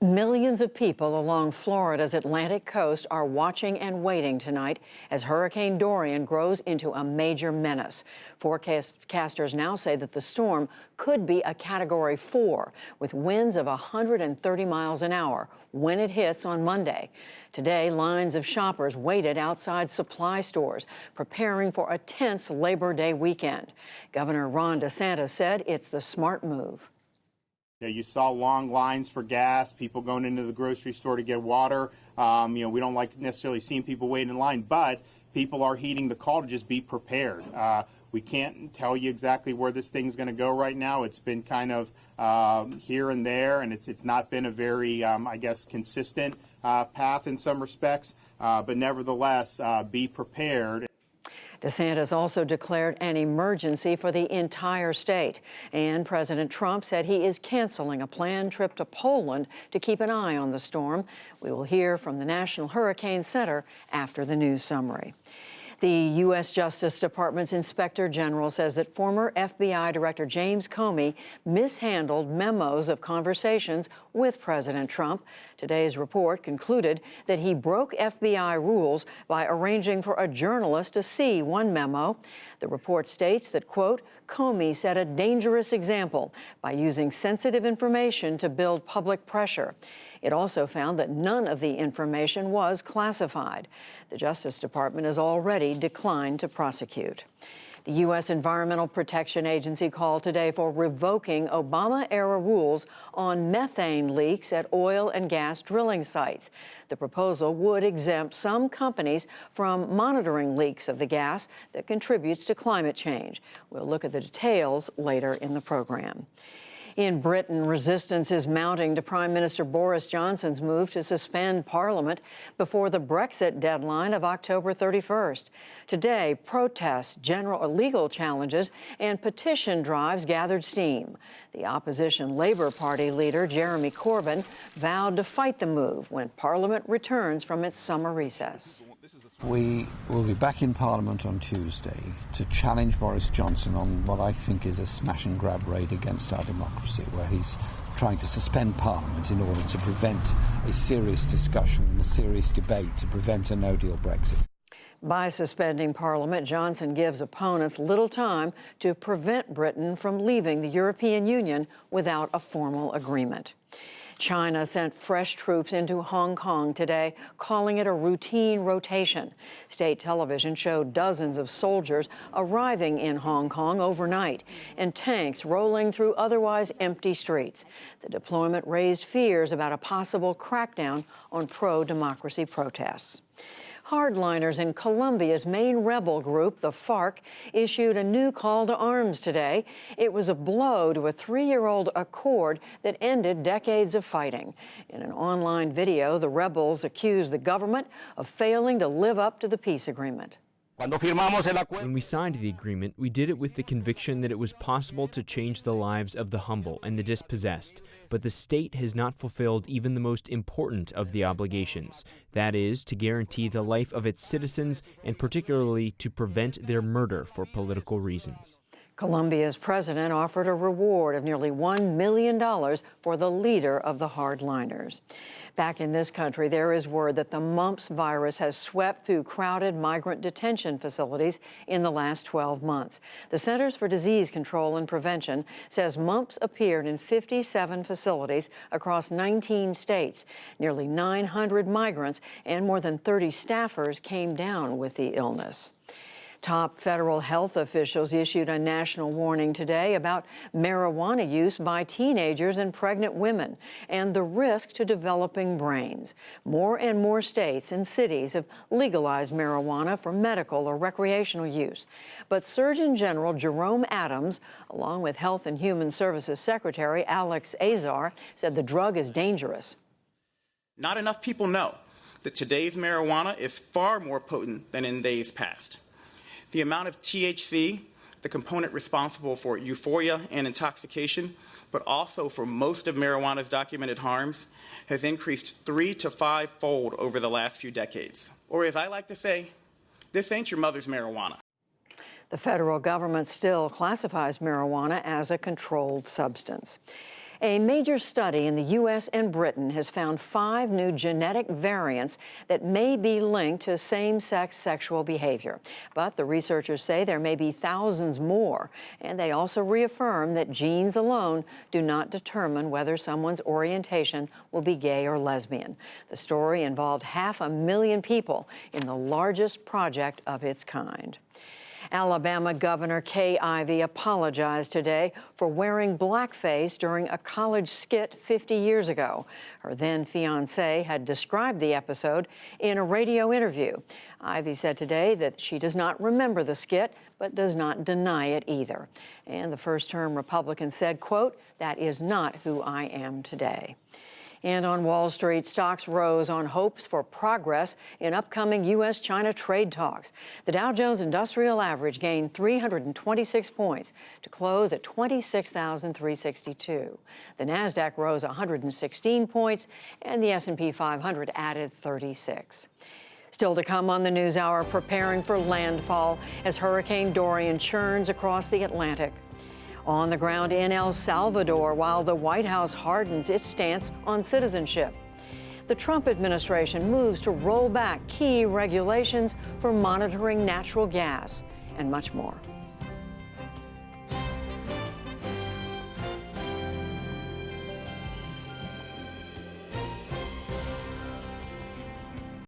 Millions of people along Florida's Atlantic coast are watching and waiting tonight as Hurricane Dorian grows into a major menace. Forecasters now say that the storm could be a Category 4 with winds of 130 miles an hour when it hits on Monday. Today, lines of shoppers waited outside supply stores, preparing for a tense Labor Day weekend. Governor Ron DeSantis said it's the smart move. You saw long lines for gas, people going into the grocery store to get water. We don't like necessarily seeing people wait in line, but people are heeding the call to just be prepared. We can't tell you exactly where this thing's going to go right now. It's been kind of here and there, and it's not been a very, consistent path in some respects. But nevertheless, be prepared. DeSantis also declared an emergency for the entire state. And President Trump said he is canceling a planned trip to Poland to keep an eye on the storm. We will hear from the National Hurricane Center after the news summary. The U.S. Justice Department's Inspector General says that former FBI Director James Comey mishandled memos of conversations with President Trump. Today's report concluded that he broke FBI rules by arranging for a journalist to see one memo. The report states that, quote, Comey set a dangerous example by using sensitive information to build public pressure. It also found that none of the information was classified. The Justice Department has already declined to prosecute. The U.S. Environmental Protection Agency called today for revoking Obama-era rules on methane leaks at oil and gas drilling sites. The proposal would exempt some companies from monitoring leaks of the gas that contributes to climate change. We'll look at the details later in the program. In Britain, resistance is mounting to Prime Minister Boris Johnson's move to suspend Parliament before the Brexit deadline of October 31st. Today, protests, general legal challenges, and petition drives gathered steam. The opposition Labour Party leader, Jeremy Corbyn, vowed to fight the move when Parliament returns from its summer recess. We will be back in Parliament on Tuesday to challenge Boris Johnson on what I think is a smash-and-grab raid against our democracy, where he's trying to suspend Parliament in order to prevent a serious discussion and a serious debate to prevent a no-deal Brexit. By suspending Parliament, Johnson gives opponents little time to prevent Britain from leaving the European Union without a formal agreement. China sent fresh troops into Hong Kong today, calling it a routine rotation. State television showed dozens of soldiers arriving in Hong Kong overnight and tanks rolling through otherwise empty streets. The deployment raised fears about a possible crackdown on pro-democracy protests. Hardliners in Colombia's main rebel group, the FARC, issued a new call to arms today. It was a blow to a 3-year-old accord that ended decades of fighting. In an online video, the rebels accused the government of failing to live up to the peace agreement. When we signed the agreement, we did it with the conviction that it was possible to change the lives of the humble and the dispossessed, but the state has not fulfilled even the most important of the obligations. That is, to guarantee the life of its citizens and particularly to prevent their murder for political reasons. Colombia's president offered a reward of nearly $1 million for the leader of the hardliners. Back in this country, there is word that the mumps virus has swept through crowded migrant detention facilities in the last 12 months. The Centers for Disease Control and Prevention says mumps appeared in 57 facilities across 19 states. Nearly 900 migrants and more than 30 staffers came down with the illness. Top federal health officials issued a national warning today about marijuana use by teenagers and pregnant women and the risk to developing brains. More and more states and cities have legalized marijuana for medical or recreational use. But Surgeon General Jerome Adams, along with Health and Human Services Secretary Alex Azar, said the drug is dangerous. Not enough people know that today's marijuana is far more potent than in days past. The amount of THC, the component responsible for euphoria and intoxication, but also for most of marijuana's documented harms, has increased 3 to 5-fold over the last few decades. Or as I like to say, this ain't your mother's marijuana. The federal government still classifies marijuana as a controlled substance. A major study in the U.S. and Britain has found 5 new genetic variants that may be linked to same-sex sexual behavior. But the researchers say there may be thousands more, and they also reaffirm that genes alone do not determine whether someone's orientation will be gay or lesbian. The story involved 500,000 people in the largest project of its kind. Alabama Governor Kay Ivey apologized today for wearing blackface during a college skit 50 years ago. Her then-fiancé had described the episode in a radio interview. Ivey said today that she does not remember the skit, but does not deny it either. And the first-term Republican said, quote, "That is not who I am today." And on Wall Street, stocks rose on hopes for progress in upcoming U.S.-China trade talks. The Dow Jones Industrial Average gained 326 points to close at 26,362. The Nasdaq rose 116 points, and the S&P 500 added 36. Still to come on the NewsHour, preparing for landfall as Hurricane Dorian churns across the Atlantic. On the ground in El Salvador, while the White House hardens its stance on citizenship. The Trump administration moves to roll back key regulations for monitoring natural gas, and much more.